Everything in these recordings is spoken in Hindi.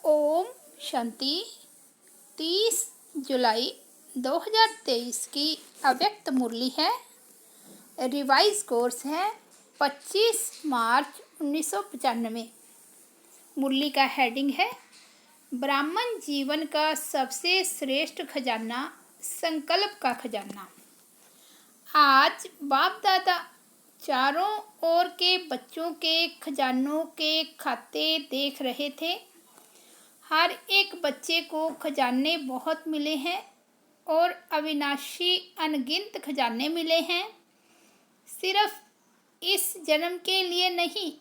ओम शांति। 30 जुलाई 2023 की अव्यक्त मुरली है। रिवाइज कोर्स है 25 मार्च 1995। मुरली का हेडिंग है ब्राह्मण जीवन का सबसे श्रेष्ठ खजाना, संकल्प का खजाना। आज बाप दादा चारों ओर के बच्चों के खजानों के खाते देख रहे थे। हर एक बच्चे को खजाने बहुत मिले हैं और अविनाशी अनगिनत खजाने मिले हैं। सिर्फ इस जन्म के लिए नहीं,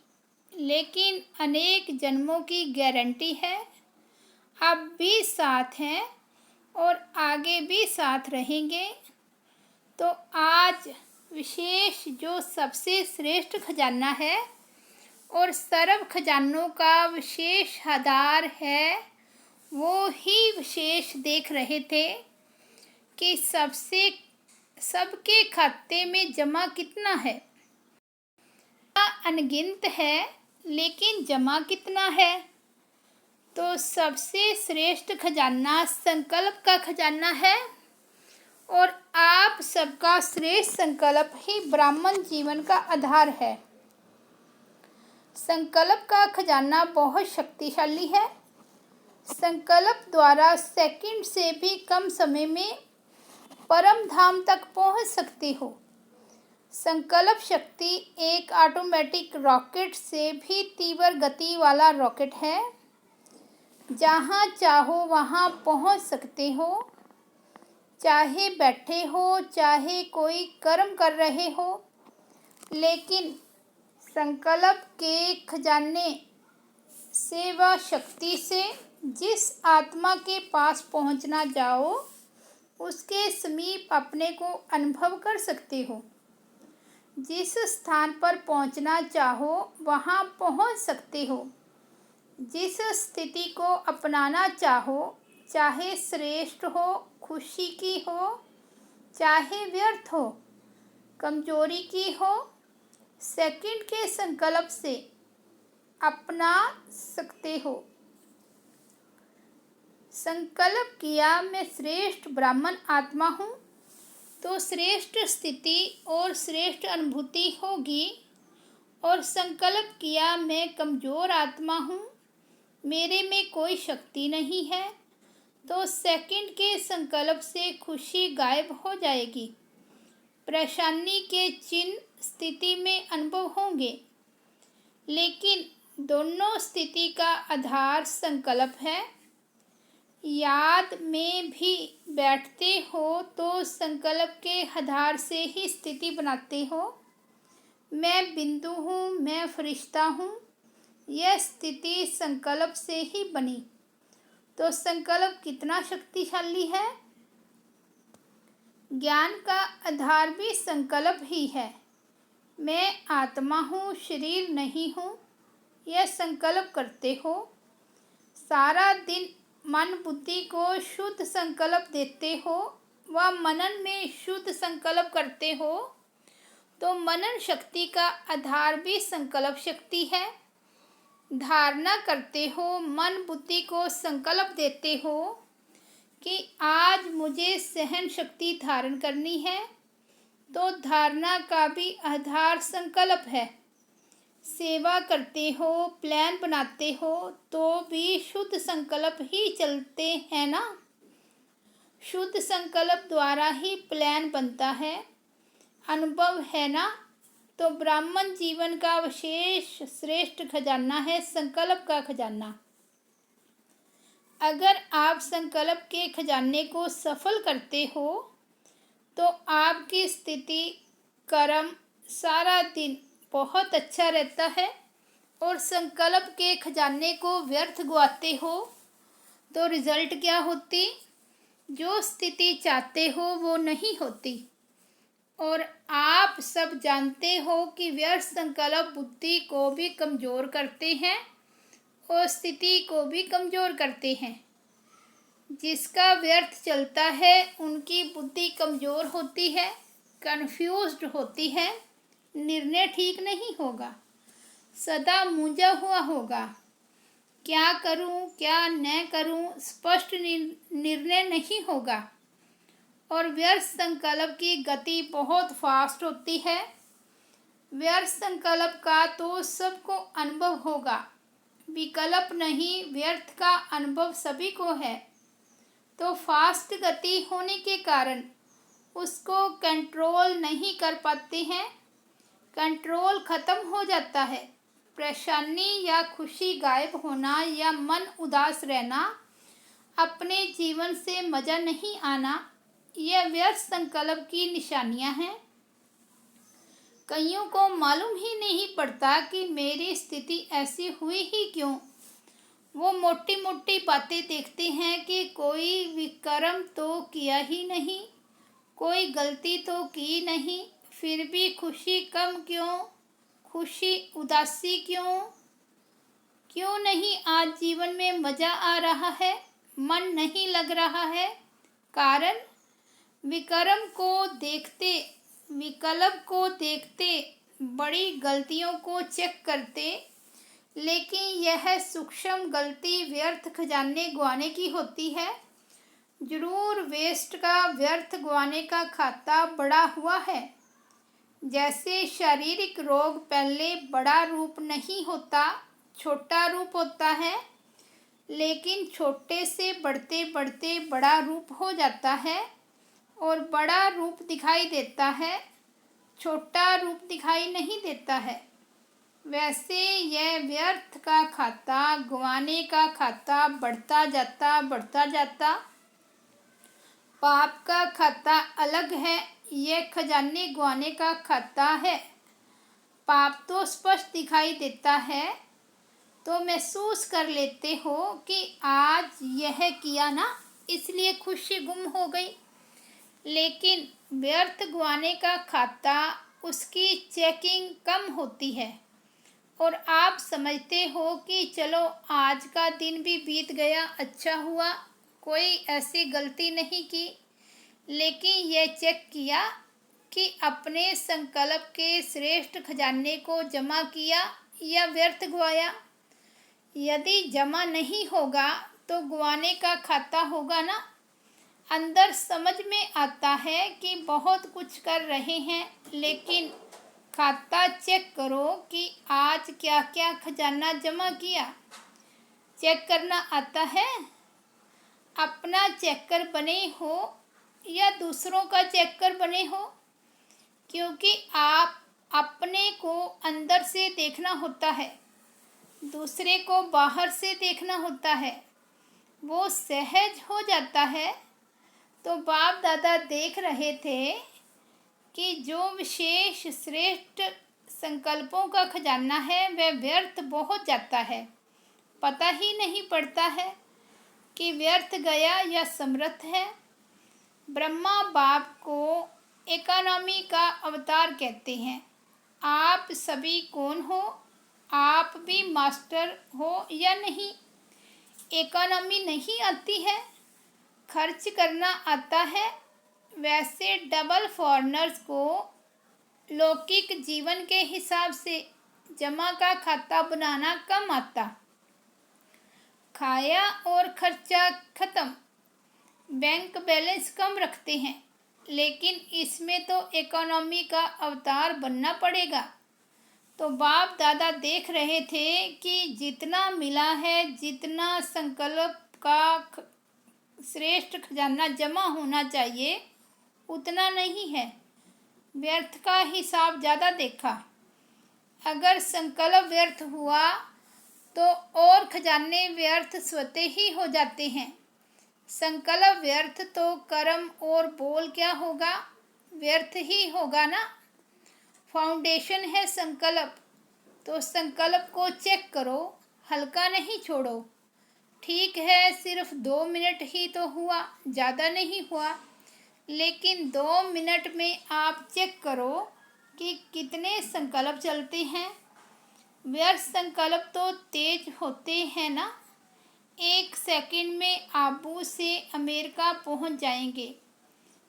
लेकिन अनेक जन्मों की गारंटी है। अब भी साथ हैं और आगे भी साथ रहेंगे। तो आज विशेष जो सबसे श्रेष्ठ खजाना है और सर्व खजानों का विशेष आधार है, वो ही विशेष देख रहे थे कि सबके खाते में जमा कितना है। अनगिनत है, लेकिन जमा कितना है? तो सबसे श्रेष्ठ खजाना संकल्प का खजाना है और आप सबका श्रेष्ठ संकल्प ही ब्राह्मण जीवन का आधार है। संकल्प का खजाना बहुत शक्तिशाली है। संकल्प द्वारा सेकंड से भी कम समय में परम धाम तक पहुंच सकते हो। संकल्प शक्ति एक ऑटोमेटिक रॉकेट से भी तीव्र गति वाला रॉकेट है। जहां चाहो वहां पहुंच सकते हो, चाहे बैठे हो, चाहे कोई कर्म कर रहे हो। लेकिन संकल्प के खजाने से व शक्ति से जिस आत्मा के पास पहुंचना जाओ, उसके समीप अपने को अनुभव कर सकते हो। जिस स्थान पर पहुंचना चाहो वहां पहुंच सकते हो। जिस स्थिति को अपनाना चाहो, चाहे श्रेष्ठ हो, खुशी की हो, चाहे व्यर्थ हो, कमजोरी की हो, सेकंड के संकल्प से अपना सकते हो। संकल्प किया मैं श्रेष्ठ ब्राह्मण आत्मा हूँ, तो श्रेष्ठ स्थिति और श्रेष्ठ अनुभूति होगी। और संकल्प किया मैं कमज़ोर आत्मा हूँ, मेरे में कोई शक्ति नहीं है, तो सेकंड के संकल्प से खुशी गायब हो जाएगी। परेशानी के चिन्ह स्थिति में अनुभव होंगे, लेकिन दोनों स्थिति का आधार संकल्प है। याद में भी बैठते हो तो संकल्प के आधार से ही स्थिति बनाते हो। मैं बिंदु हूँ, मैं फरिश्ता हूँ, यह स्थिति संकल्प से ही बनी। तो संकल्प कितना शक्तिशाली है। ज्ञान का आधार भी संकल्प ही है। मैं आत्मा हूँ, शरीर नहीं हूँ, यह संकल्प करते हो। सारा दिन मन बुद्धि को शुद्ध संकल्प देते हो व मनन में शुद्ध संकल्प करते हो, तो मनन शक्ति का आधार भी संकल्प शक्ति है। धारणा करते हो, मन बुद्धि को संकल्प देते हो कि आज मुझे सहन शक्ति धारण करनी है, तो धारणा का भी आधार संकल्प है। सेवा करते हो, प्लान बनाते हो, तो भी शुद्ध संकल्प ही चलते हैं ना। शुद्ध संकल्प द्वारा ही प्लान बनता है, अनुभव है ना। तो ब्राह्मण जीवन का विशेष श्रेष्ठ खजाना है संकल्प का खजाना। अगर आप संकल्प के खजाने को सफल करते हो, तो आपकी स्थिति, कर्म सारा दिन बहुत अच्छा रहता है। और संकल्प के खजाने को व्यर्थ गवाते हो तो रिजल्ट क्या होती? जो स्थिति चाहते हो वो नहीं होती। और आप सब जानते हो कि व्यर्थ संकल्प बुद्धि को भी कमज़ोर करते हैं और स्थिति को भी कमज़ोर करते हैं। जिसका व्यर्थ चलता है उनकी बुद्धि कमज़ोर होती है, कन्फ्यूज्ड होती है, निर्णय ठीक नहीं होगा, सदा मूंझा हुआ होगा। क्या करूं, क्या न करूं, स्पष्ट निर्णय नहीं होगा। और व्यर्थ संकल्प की गति बहुत फास्ट होती है। व्यर्थ संकल्प का तो सबको अनुभव होगा, विकल्प नहीं, व्यर्थ का अनुभव सभी को है। तो फास्ट गति होने के कारण उसको कंट्रोल नहीं कर पाते हैं, कंट्रोल खत्म हो जाता है। परेशानी या खुशी गायब होना या मन उदास रहना, अपने जीवन से मज़ा नहीं आना, यह व्यर्थ संकल्प की निशानियां हैं। कईयों को मालूम ही नहीं पड़ता कि मेरी स्थिति ऐसी हुई ही क्यों। वो मोटी मोटी बातें देखते हैं कि कोई विक्रम तो किया ही नहीं, कोई गलती तो की नहीं, फिर भी खुशी कम क्यों, खुशी उदासी क्यों, क्यों नहीं आज जीवन में मज़ा आ रहा है, मन नहीं लग रहा है। कारण विक्रम को देखते, विकल्प को देखते, बड़ी गलतियों को चेक करते, लेकिन यह सूक्ष्म गलती व्यर्थ खजाने गंवाने की होती है। जरूर वेस्ट का, व्यर्थ गंवाने का खाता बड़ा हुआ है। जैसे शारीरिक रोग पहले बड़ा रूप नहीं होता, छोटा रूप होता है, लेकिन छोटे से बढ़ते बढ़ते बड़ा रूप हो जाता है और बड़ा रूप दिखाई देता है, छोटा रूप दिखाई नहीं देता है। वैसे यह व्यर्थ का खाता, गंवाने का खाता बढ़ता जाता। पाप का खाता अलग है, यह खजाने गंवाने का खाता है। पाप तो स्पष्ट दिखाई देता है, तो महसूस कर लेते हो कि आज यह किया ना, इसलिए खुशी गुम हो गई। लेकिन व्यर्थ गंवाने का खाता, उसकी चेकिंग कम होती है और आप समझते हो कि चलो आज का दिन भी बीत गया, अच्छा हुआ, कोई ऐसी गलती नहीं की। लेकिन यह चेक किया कि अपने संकल्प के श्रेष्ठ खजाने को जमा किया या व्यर्थ गंवाया। यदि जमा नहीं होगा तो गंवाने का खाता होगा ना। अंदर समझ में आता है कि बहुत कुछ कर रहे हैं, लेकिन खाता चेक करो कि आज क्या क्या खजाना जमा किया। चेक करना आता है? अपना चेकर बने हो या दूसरों का चेकर बने हो? क्योंकि आप अपने को अंदर से देखना होता है, दूसरे को बाहर से देखना होता है। वो सहज हो जाता है। तो बाप दादा देख रहे थे कि जो विशेष श्रेष्ठ संकल्पों का खजाना है वह व्यर्थ बहुत जाता है, पता ही नहीं पड़ता है कि व्यर्थ गया या समृद्ध है। ब्रह्मा बाप को इकोनॉमी का अवतार कहते हैं। आप सभी कौन हो? आप भी मास्टर हो या नहीं? इकोनॉमी नहीं आती है, खर्च करना आता है। वैसे डबल फॉरनर्स को लौकिक जीवन के हिसाब से जमा का खाता बनाना कम आता। खाया और खर्चा खत्म, बैंक बैलेंस कम रखते हैं, लेकिन इसमें तो इकोनॉमी का अवतार बनना पड़ेगा। तो बाप दादा देख रहे थे कि जितना मिला है, जितना संकल्प का श्रेष्ठ खजाना जमा होना चाहिए, उतना नहीं है। व्यर्थ का हिसाब ज़्यादा देखा। अगर संकल्प व्यर्थ हुआ तो और खजाने व्यर्थ स्वतः ही हो जाते हैं। संकल्प व्यर्थ तो कर्म और बोल क्या होगा? व्यर्थ ही होगा ना। फाउंडेशन है संकल्प, तो संकल्प को चेक करो, हल्का नहीं छोड़ो। ठीक है, सिर्फ 2 मिनट ही तो हुआ, ज़्यादा नहीं हुआ, लेकिन 2 मिनट में आप चेक करो कि कितने संकल्प चलते हैं। व्यर्थ संकल्प तो तेज होते हैं ना। 1 सेकंड में आबू से अमेरिका पहुंच जाएंगे।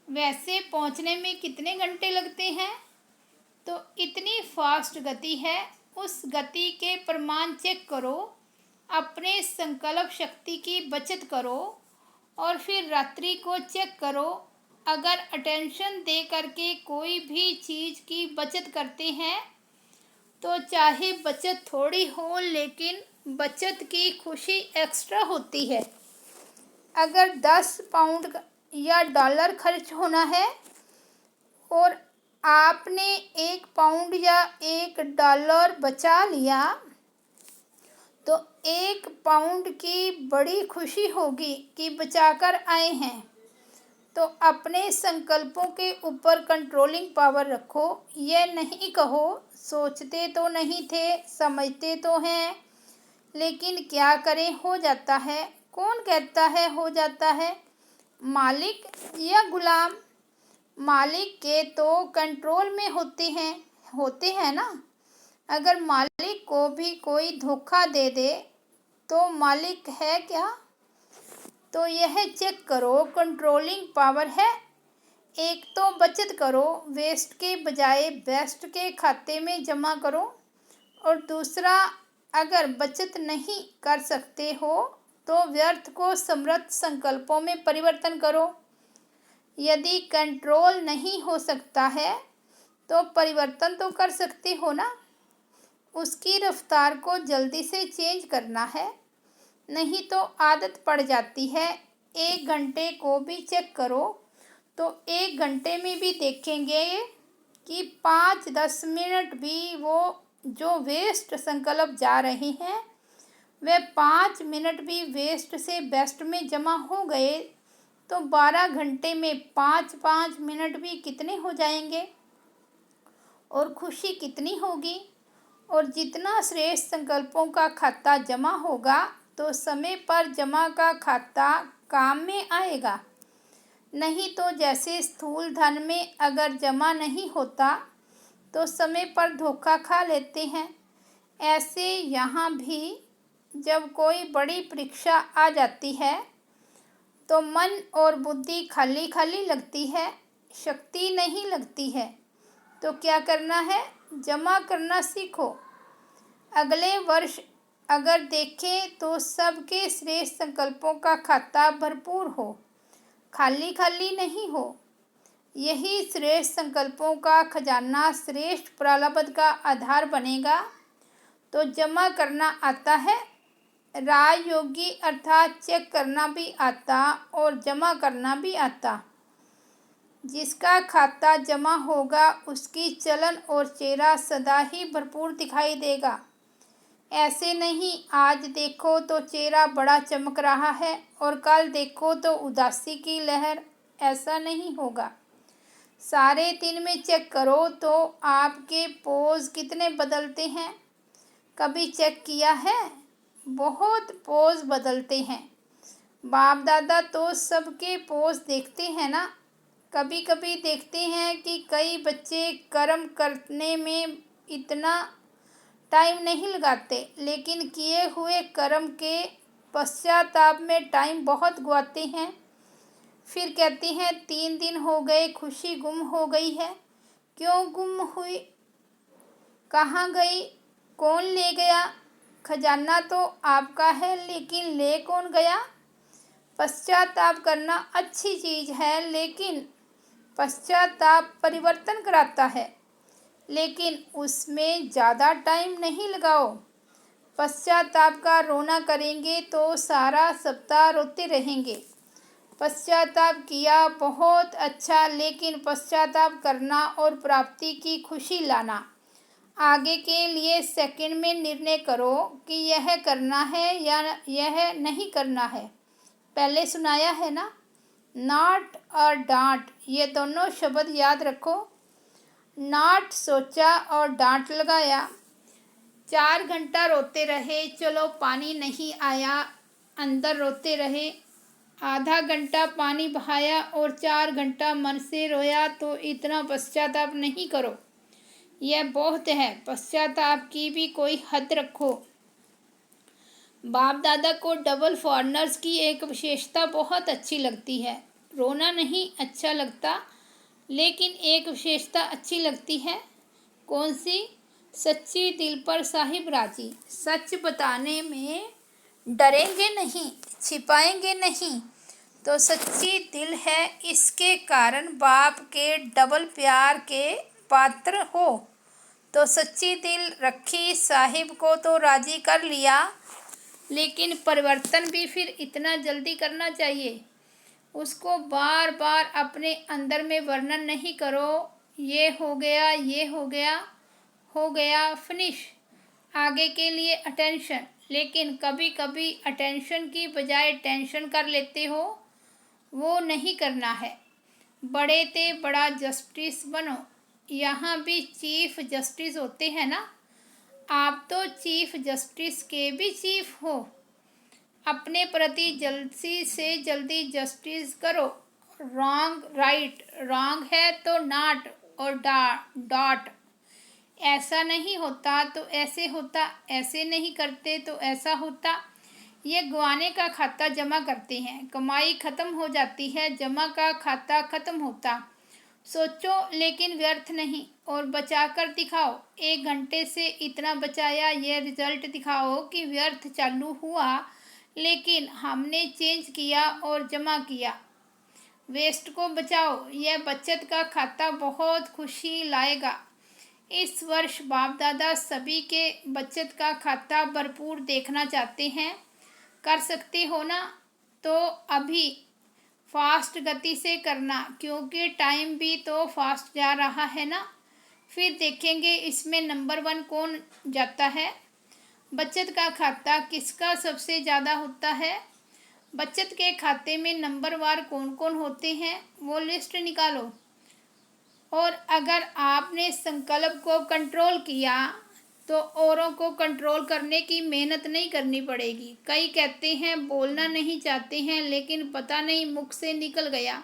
वैसे पहुंचने में कितने घंटे लगते हैं? तो इतनी फास्ट गति है। उस गति के प्रमाण चेक करो। अपने संकल्प शक्ति की बचत करो और फिर रात्रि को चेक करो। अगर अटेंशन दे करके कोई भी चीज़ की बचत करते हैं तो चाहे बचत थोड़ी हो लेकिन बचत की खुशी एक्स्ट्रा होती है। अगर 10 पाउंड या डॉलर खर्च होना है और आपने 1 पाउंड या 1 डॉलर बचा लिया तो 1 पाउंड की बड़ी खुशी होगी कि बचाकर आए हैं। तो अपने संकल्पों के ऊपर कंट्रोलिंग पावर रखो। यह नहीं कहो सोचते तो नहीं थे, समझते तो हैं, लेकिन क्या करें हो जाता है। कौन कहता है हो जाता है, मालिक या गुलाम? मालिक के तो कंट्रोल में होते हैं ना। अगर मालिक को भी कोई धोखा दे दे तो मालिक है क्या? तो यह चेक करो, कंट्रोलिंग पावर है। एक तो बचत करो, वेस्ट के बजाय बेस्ट के खाते में जमा करो। और दूसरा, अगर बचत नहीं कर सकते हो तो व्यर्थ को समृद्ध संकल्पों में परिवर्तन करो। यदि कंट्रोल नहीं हो सकता है तो परिवर्तन तो कर सकते हो ना। उसकी रफ्तार को जल्दी से चेंज करना है, नहीं तो आदत पड़ जाती है। 1 घंटे को भी चेक करो तो 1 घंटे में भी देखेंगे कि 5-10 मिनट भी वो जो वेस्ट संकल्प जा रहे हैं वे 5 मिनट भी वेस्ट से बेस्ट में जमा हो गए तो 12 घंटे में 5-5 मिनट भी कितने हो जाएंगे और खुशी कितनी होगी। और जितना श्रेष्ठ संकल्पों का खाता जमा होगा तो समय पर जमा का खाता काम में आएगा। नहीं तो जैसे स्थूल धन में अगर जमा नहीं होता तो समय पर धोखा खा लेते हैं, ऐसे यहाँ भी जब कोई बड़ी परीक्षा आ जाती है तो मन और बुद्धि खाली खाली लगती है, शक्ति नहीं लगती है। तो क्या करना है, जमा करना सीखो। अगले वर्ष अगर देखें तो सबके श्रेष्ठ संकल्पों का खाता भरपूर हो, खाली खाली नहीं हो। यही श्रेष्ठ संकल्पों का खजाना श्रेष्ठ प्रारब्ध का आधार बनेगा। तो जमा करना आता है, राजयोगी अर्थात चेक करना भी आता और जमा करना भी आता। जिसका खाता जमा होगा उसकी चलन और चेहरा सदा ही भरपूर दिखाई देगा। ऐसे नहीं आज देखो तो चेहरा बड़ा चमक रहा है और कल देखो तो उदासी की लहर, ऐसा नहीं होगा। सारे दिन में चेक करो तो आपके पोज कितने बदलते हैं। कभी चेक किया है? बहुत पोज बदलते हैं। बाप दादा तो सबके पोज देखते हैं ना। कभी कभी देखते हैं कि कई बच्चे कर्म करने में इतना टाइम नहीं लगाते, लेकिन किए हुए कर्म के पश्चाताप में टाइम बहुत गवाते हैं। फिर कहते हैं 3 दिन हो गए, खुशी गुम हो गई है। क्यों गुम हुई? कहाँ गई? कौन ले गया? खजाना तो आपका है लेकिन ले कौन गया? पश्चाताप करना अच्छी चीज़ है, लेकिन पश्चाताप परिवर्तन कराता है, लेकिन उसमें ज़्यादा टाइम नहीं लगाओ। पश्चाताप का रोना करेंगे तो सारा सप्ताह रोते रहेंगे। पश्चाताप किया बहुत अच्छा, लेकिन पश्चाताप करना और प्राप्ति की खुशी लाना। आगे के लिए सेकंड में निर्णय करो कि यह करना है या यह नहीं करना है। पहले सुनाया है ना, नॉट और डांट, ये दोनों शब्द याद रखो। नॉट सोचा और डांट लगाया। 4 घंटा रोते रहे, चलो पानी नहीं आया, अंदर रोते रहे। आधा घंटा पानी बहाया और 4 घंटा मन से रोया तो इतना पश्चाताप नहीं करो, यह बहुत है। पश्चाताप की भी कोई हद रखो। बाप दादा को डबल फॉरनर्स की एक विशेषता बहुत अच्छी लगती है। रोना नहीं अच्छा लगता, लेकिन एक विशेषता अच्छी लगती है। कौन सी? सच्ची दिल पर साहिब राजी। सच बताने में डरेंगे नहीं, छिपाएंगे नहीं, तो सच्ची दिल है। इसके कारण बाप के डबल प्यार के पात्र हो। तो सच्ची दिल रखी, साहिब को तो राजी कर लिया, लेकिन परिवर्तन भी फिर इतना जल्दी करना चाहिए। उसको बार बार अपने अंदर में वर्णन नहीं करो, ये हो गया, ये हो गया, फिनिश, आगे के लिए अटेंशन। लेकिन कभी कभी अटेंशन की बजाय टेंशन कर लेते हो, वो नहीं करना है। बड़े ते बड़ा जस्टिस बनो। यहाँ भी चीफ जस्टिस होते हैं ना, आप तो चीफ जस्टिस के भी चीफ हो। अपने प्रति जल्दी से जल्दी जस्टिस करो। रॉन्ग राइट, रॉन्ग है तो नॉट और डॉट। ऐसा नहीं होता तो ऐसे होता, ऐसे नहीं करते तो ऐसा होता। ये गंवाने का खाता जमा करते हैं, कमाई खत्म हो जाती है, जमा का खाता खत्म होता। सोचो लेकिन व्यर्थ नहीं, और बचा कर दिखाओ। 1 घंटे से इतना बचाया, ये रिजल्ट दिखाओ कि व्यर्थ चालू हुआ, लेकिन हमने चेंज किया और जमा किया। वेस्ट को बचाओ, यह बचत का खाता बहुत खुशी लाएगा। इस वर्ष बाप दादा सभी के बचत का खाता भरपूर देखना चाहते हैं। कर सकते हो ना, तो अभी फास्ट गति से करना, क्योंकि टाइम भी तो फास्ट जा रहा है ना। फिर देखेंगे इसमें नंबर 1 कौन जाता है। बचत का खाता किसका सबसे ज़्यादा होता है? बचत के खाते में नंबरवार कौन कौन होते हैं, वो लिस्ट निकालो। और अगर आपने संकल्प को कंट्रोल किया, तो औरों को कंट्रोल करने की मेहनत नहीं करनी पड़ेगी। कई कहते हैं बोलना नहीं चाहते हैं, लेकिन पता नहीं मुख से निकल गया।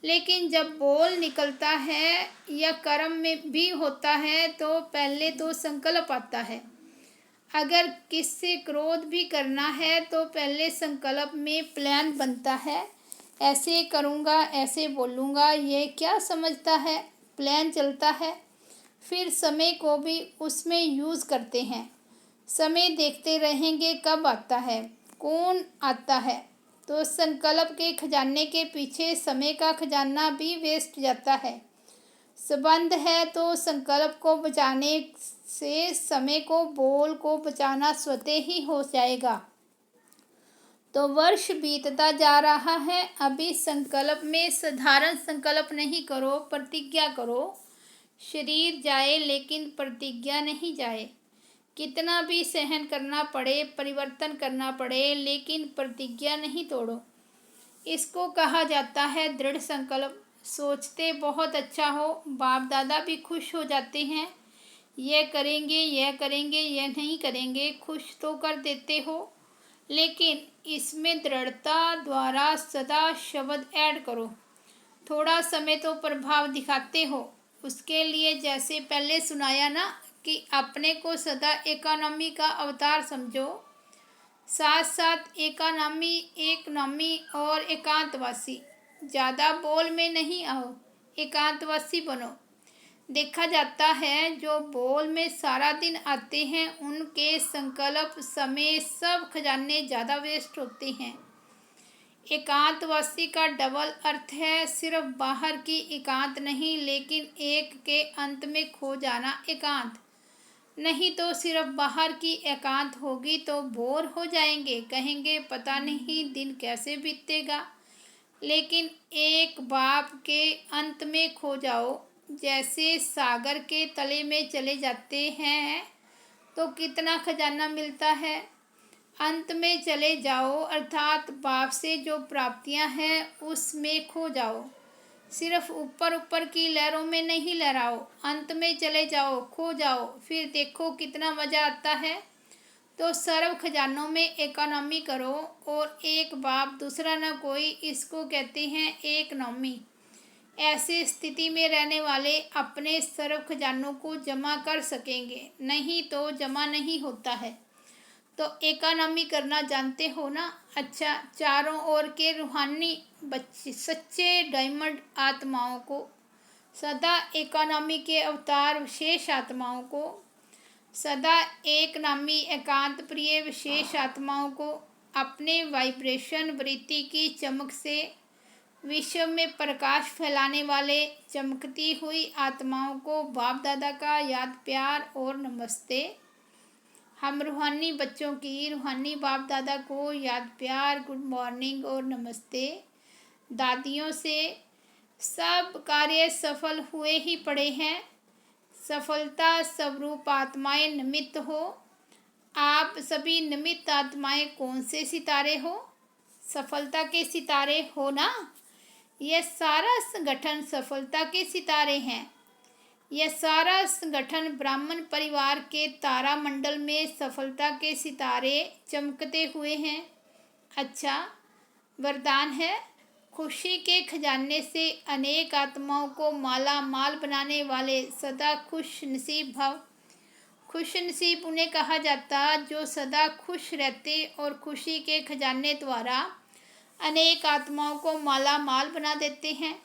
लेकिन जब बोल निकलता है या कर्म में भी होता है, तो पहले तो संकल्प आता है। अगर किससे क्रोध भी करना है, तो पहले संकल्प में प्लान बनता है। ऐसे करूँगा, ऐसे बोलूँगा, ये क्या समझता है, प्लान चलता है। फिर समय को भी उसमें यूज़ करते हैं। समय देखते रहेंगे कब आता है, कौन आता है। तो संकल्प के खजाने के पीछे समय का खजाना भी वेस्ट जाता है। संबंध है तो संकल्प को बचाने से समय को, बोल को बचाना स्वतः ही हो जाएगा। तो वर्ष बीतता जा रहा है, अभी संकल्प में साधारण संकल्प नहीं करो, प्रतिज्ञा करो। शरीर जाए लेकिन प्रतिज्ञा नहीं जाए। कितना भी सहन करना पड़े, परिवर्तन करना पड़े, लेकिन प्रतिज्ञा नहीं तोड़ो। इसको कहा जाता है दृढ़ संकल्प। सोचते बहुत अच्छा हो, बाप दादा भी खुश हो जाते हैं। यह करेंगे, यह करेंगे, यह नहीं करेंगे, खुश तो कर देते हो, लेकिन इसमें दृढ़ता द्वारा सदा शब्द ऐड करो। थोड़ा समय तो प्रभाव दिखाते हो। उसके लिए जैसे पहले सुनाया ना, कि अपने को सदा इकोनॉमी का अवतार समझो। साथ साथ इकोनॉमी और एकांतवासी। ज़्यादा बोल में नहीं आओ, एकांतवासी बनो। देखा जाता है जो बोल में सारा दिन आते हैं, उनके संकल्प, समय, सब खजाने ज़्यादा वेस्ट होते हैं। एकांतवासी का डबल अर्थ है, सिर्फ बाहर की एकांत नहीं, लेकिन एक के अंत में खो जाना एकांत। नहीं तो सिर्फ बाहर की एकांत होगी तो बोर हो जाएंगे, कहेंगे पता नहीं दिन कैसे बीतेगा। लेकिन एक बाप के अंत में खो जाओ, जैसे सागर के तले में चले जाते हैं, तो कितना खजाना मिलता है। अंत में चले जाओ, अर्थात बाप से जो प्राप्तियां हैं उसमें खो जाओ। सिर्फ ऊपर ऊपर की लहरों में नहीं लहराओ, अंत में चले जाओ, खो जाओ, फिर देखो कितना मज़ा आता है। तो सर्व खजानों में इकोनॉमी करो, और एक बाप दूसरा न कोई, इसको कहते हैं एक नौमी। ऐसी स्थिति में रहने वाले अपने सर्व खजानों को जमा कर सकेंगे, नहीं तो जमा नहीं होता है। तो इकोनॉमी करना जानते हो ना। अच्छा, चारों ओर के रूहानी बच्चे, सच्चे डायमंड आत्माओं को, सदा इकोनॉमी के अवतार विशेष आत्माओं को सदा एक नामी एकांत प्रिय विशेष आत्माओं को अपने वाइब्रेशन वृत्ति की चमक से विश्व में प्रकाश फैलाने वाले चमकती हुई आत्माओं को बाप दादा का याद प्यार और नमस्ते। हम रूहानी बच्चों की रूहानी बाप दादा को याद प्यार, गुड मॉर्निंग और नमस्ते। दादियों से सब कार्य सफल हुए ही पड़े हैं। सफलता स्वरूप आत्माएं निमित्त हो। आप सभी निमित्त आत्माएं कौन से सितारे हो? सफलता के सितारे हो ना। यह सारा संगठन सफलता के सितारे हैं। यह सारा संगठन ब्राह्मण परिवार के तारामंडल में सफलता के सितारे चमकते हुए हैं। अच्छा, वरदान है, खुशी के खजाने से अनेक आत्माओं को माला माल बनाने वाले सदा खुश नसीब भव। खुश नसीब उन्हें कहा जाता जो सदा खुश रहते और खुशी के खजाने द्वारा अनेक आत्माओं को माला माल बना देते हैं।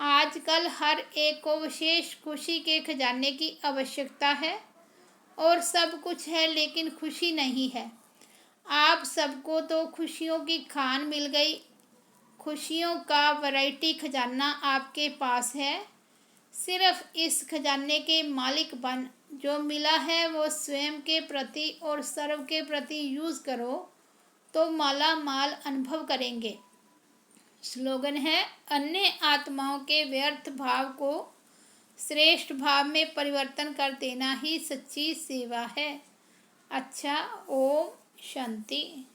आजकल हर एक को विशेष खुशी के खजाने की आवश्यकता है और सब कुछ है लेकिन खुशी नहीं है। आप सबको तो खुशियों की खान मिल गई। खुशियों का वैरायटी खजाना आपके पास है। सिर्फ इस खजाने के मालिक बन। जो मिला है वो स्वयं के प्रति और सर्व के प्रति यूज़ करो तो माला माल अनुभव करेंगे। स्लोगन है, अन्य आत्माओं के व्यर्थ भाव को श्रेष्ठ भाव में परिवर्तन कर देना ही सच्ची सेवा है। अच्छा, ओम शांति।